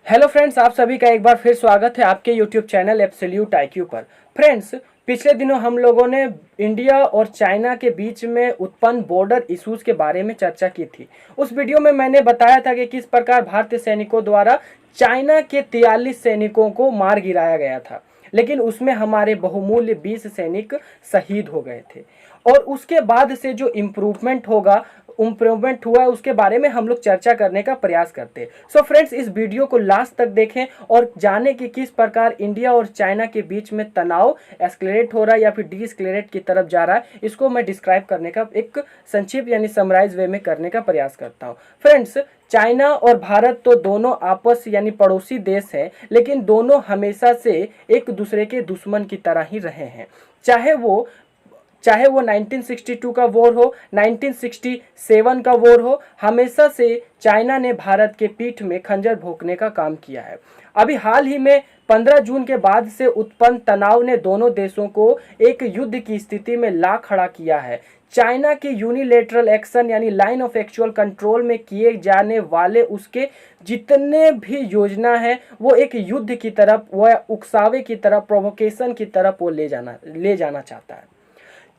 Hello friends, आप सभी का एक बार फिर स्वागत है आपके यूट्यूब चैनल एब्सोल्यूट आईक्यू पर। फ्रेंड्स, पिछले दिनों हम लोगों ने इंडिया और चाइना के बीच में उत्पन्न बॉर्डर इश्यूज के बारे में चर्चा की थी। उस वीडियो में मैंने बताया था कि किस प्रकार भारतीय सैनिकों द्वारा चाइना के 43 सैनिकों को मार गिराया गया था, लेकिन उसमें हमारे बहुमूल्य 20 सैनिक शहीद हो गए थे। और उसके बाद से जो इम्प्रूवमेंट हुआ है उसके बारे में हम लोग चर्चा करने का प्रयास करते हैं। सो फ्रेंड्स, इस वीडियो को लास्ट तक देखें और जानें कि किस प्रकार इंडिया और चाइना के बीच में तनाव एस्केलेट हो रहा है या फिर डी एस्केलेट की तरफ जा रहा है। इसको मैं डिस्क्राइब करने का एक संक्षिप्त यानी समराइज वे में करने का प्रयास करता हूँ। फ्रेंड्स, चाइना और भारत तो दोनों आपस यानी पड़ोसी देश हैं, लेकिन दोनों हमेशा से एक दूसरे के दुश्मन की तरह ही रहे हैं। चाहे वो 1962 का वॉर हो, 1967 का वॉर हो, हमेशा से चाइना ने भारत के पीठ में खंजर भोंकने का काम किया है। अभी हाल ही में 15 जून के बाद से उत्पन्न तनाव ने दोनों देशों को एक युद्ध की स्थिति में ला खड़ा किया है। चाइना की यूनिलेटरल एक्शन यानी लाइन ऑफ एक्चुअल कंट्रोल में किए जाने वाले उसके जितने भी योजना है वो एक युद्ध की तरफ, वह उकसावे की तरफ, प्रोवोकेशन की तरफ वो ले जाना चाहता है।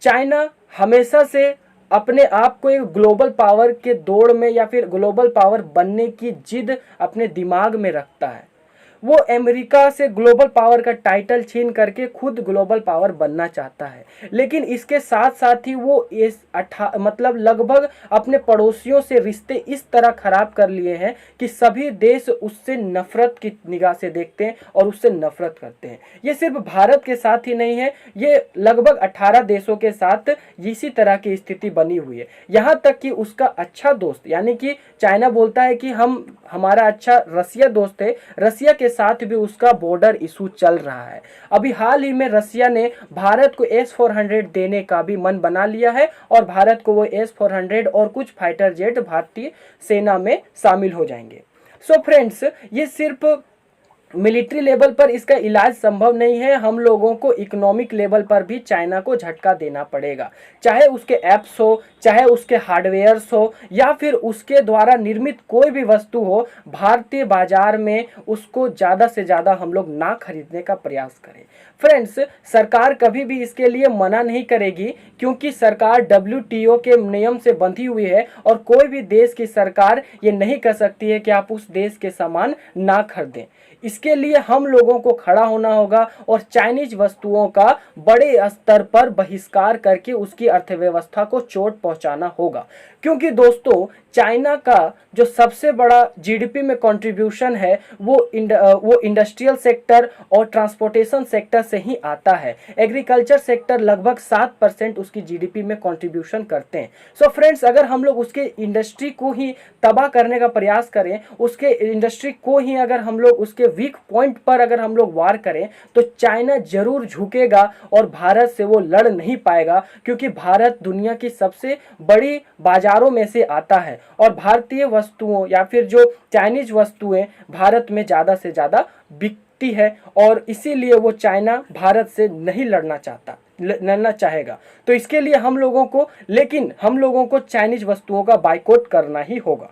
चाइना हमेशा से अपने आप को एक ग्लोबल पावर के दौड़ में या फिर ग्लोबल पावर बनने की जिद अपने दिमाग में रखता है। वो अमेरिका से ग्लोबल पावर का टाइटल छीन करके खुद ग्लोबल पावर बनना चाहता है, लेकिन इसके साथ साथ ही वो लगभग अपने पड़ोसियों से रिश्ते इस तरह खराब कर लिए हैं कि सभी देश उससे नफरत की निगाह से देखते हैं और उससे नफरत करते हैं। ये सिर्फ भारत के साथ ही नहीं है, ये लगभग 18 देशों के साथ इसी तरह की स्थिति बनी हुई है। यहाँ तक कि उसका अच्छा दोस्त यानी कि चाइना बोलता है कि हमारा अच्छा रसिया दोस्त है, रसिया के साथ भी उसका बॉर्डर इशू चल रहा है। अभी हाल ही में रसिया ने भारत को S-400 देने का भी मन बना लिया है और भारत को वो S-400 और कुछ फाइटर जेट भारतीय सेना में शामिल हो जाएंगे। सो फ्रेंड्स, ये सिर्फ मिलिट्री लेवल पर इसका इलाज संभव नहीं है, हम लोगों को इकोनॉमिक लेवल पर भी चाइना को झटका देना पड़ेगा। चाहे उसके ऐप्स हो, चाहे उसके हार्डवेयर्स हो या फिर उसके द्वारा निर्मित कोई भी वस्तु हो, भारतीय बाजार में उसको ज़्यादा से ज़्यादा हम लोग ना खरीदने का प्रयास करें। फ्रेंड्स, सरकार कभी भी इसके लिए मना नहीं करेगी, क्योंकि सरकार WTO के नियम से बंधी हुई है और कोई भी देश की सरकार ये नहीं कर सकती है कि आप उस देश के सामान ना खरीदें। इसके लिए हम लोगों को खड़ा होना होगा और चाइनीज वस्तुओं का बड़े स्तर पर बहिष्कार करके उसकी अर्थव्यवस्था को चोट पहुंचाना होगा। क्योंकि दोस्तों, चाइना का जो सबसे बड़ा GDP में कंट्रीब्यूशन है वो इंडस्ट्रियल सेक्टर और ट्रांसपोर्टेशन सेक्टर से ही आता है। एग्रीकल्चर सेक्टर लगभग 7% उसकी GDP में कंट्रीब्यूशन करते हैं। सो फ्रेंड्स, अगर हम लोग उसके इंडस्ट्री को ही तबाह करने का प्रयास करें, उसके इंडस्ट्री को ही अगर हम लोग उसके वीक पॉइंट पर अगर हम लोग वार करें, तो चाइना जरूर झुकेगा और भारत से वो लड़ नहीं पाएगा, क्योंकि भारत दुनिया की सबसे बड़ी बाजारों में से आता है और भारतीय वस्तुओं या फिर जो चाइनीज वस्तुएं भारत में ज़्यादा से ज़्यादा बिकती है और इसीलिए वो चाइना भारत से नहीं लड़ना चाहेगा। तो इसके लिए हम लोगों को चाइनीज वस्तुओं का बायकॉट करना ही होगा।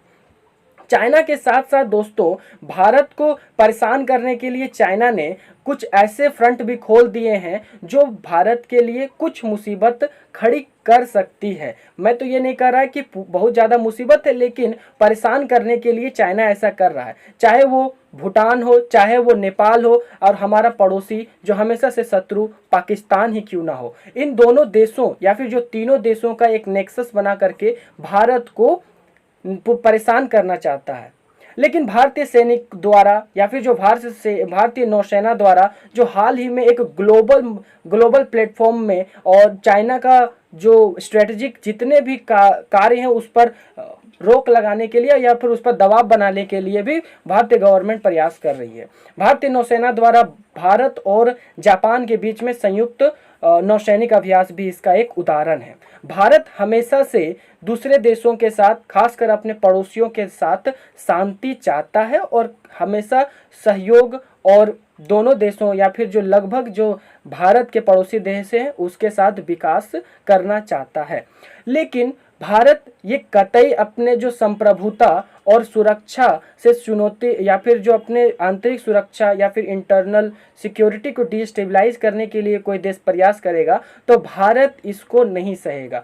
चाइना के साथ साथ दोस्तों, भारत को परेशान करने के लिए चाइना ने कुछ ऐसे फ्रंट भी खोल दिए हैं जो भारत के लिए कुछ मुसीबत खड़ी कर सकती है। मैं तो ये नहीं कह रहा है कि बहुत ज़्यादा मुसीबत है, लेकिन परेशान करने के लिए चाइना ऐसा कर रहा है। चाहे वो भूटान हो, चाहे वो नेपाल हो और हमारा पड़ोसी जो हमेशा से शत्रु पाकिस्तान ही क्यों ना हो, इन दोनों देशों या फिर जो तीनों देशों का एक नेक्सस बना करके भारत को परेशान करना चाहता है। लेकिन भारतीय सैनिक द्वारा या फिर जो भारतीय नौसेना द्वारा जो हाल ही में एक ग्लोबल प्लेटफॉर्म में और चाइना का जो स्ट्रेटेजिक जितने भी कार्य हैं उस पर रोक लगाने के लिए या फिर उस पर दबाव बनाने के लिए भी भारतीय गवर्नमेंट प्रयास कर रही है। भारतीय नौसेना द्वारा भारत और जापान के बीच में संयुक्त नौसैनिक अभ्यास भी इसका एक उदाहरण है। भारत हमेशा से दूसरे देशों के साथ, खासकर अपने पड़ोसियों के साथ शांति चाहता है और हमेशा सहयोग और दोनों देशों या फिर जो लगभग जो भारत के पड़ोसी देश हैं उसके साथ विकास करना चाहता है। लेकिन भारत ये कतई अपने जो संप्रभुता और सुरक्षा से चुनौती या फिर जो अपने आंतरिक सुरक्षा या फिर इंटरनल सिक्योरिटी को डिस्टेबलाइज करने के लिए कोई देश प्रयास करेगा तो भारत इसको नहीं सहेगा।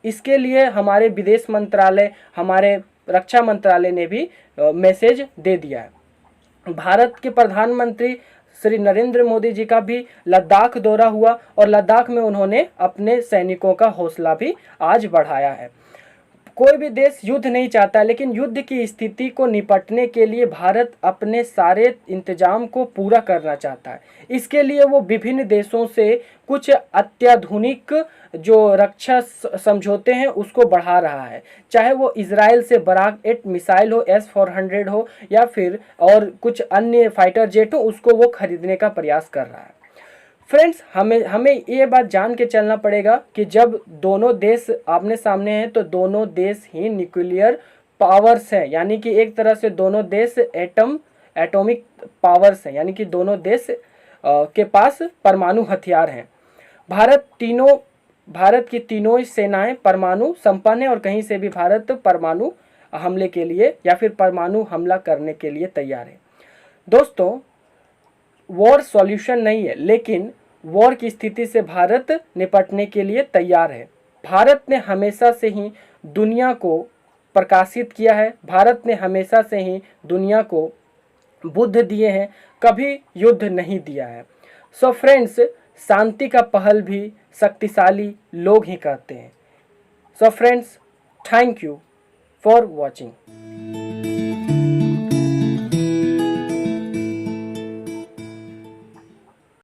इसके लिए हमारे विदेश मंत्रालय, हमारे रक्षा मंत्रालय ने भी मैसेज दे दिया है। भारत के प्रधानमंत्री श्री नरेंद्र मोदी जी का भी लद्दाख दौरा हुआ और लद्दाख में उन्होंने अपने सैनिकों का हौसला भी आज बढ़ाया है। कोई भी देश युद्ध नहीं चाहता, लेकिन युद्ध की स्थिति को निपटने के लिए भारत अपने सारे इंतजाम को पूरा करना चाहता है। इसके लिए वो विभिन्न देशों से कुछ अत्याधुनिक जो रक्षा समझौते हैं उसको बढ़ा रहा है, चाहे वो इजराइल से बराक 8 मिसाइल हो, S-400 हो या फिर और कुछ अन्य फाइटर जेट हो, उसको वो खरीदने का प्रयास कर रहा है। फ्रेंड्स, हमें ये बात जान के चलना पड़ेगा कि जब दोनों देश आमने सामने हैं तो दोनों देश ही न्यूक्लियर पावर्स हैं, यानी कि एक तरह से दोनों देश एटॉमिक पावर्स हैं, यानी कि दोनों देश के पास परमाणु हथियार हैं। भारत की तीनों सेनाएं परमाणु संपन्न है और कहीं से भी भारत परमाणु हमले के लिए या फिर परमाणु हमला करने के लिए तैयार है। दोस्तों, वॉर सॉल्यूशन नहीं है, लेकिन वॉर की स्थिति से भारत निपटने के लिए तैयार है। भारत ने हमेशा से ही दुनिया को प्रकाशित किया है, भारत ने हमेशा से ही दुनिया को बुद्ध दिए हैं, कभी युद्ध नहीं दिया है। सो फ्रेंड्स, शांति का पहल भी शक्तिशाली लोग ही करते हैं। So friends, thank you for watching.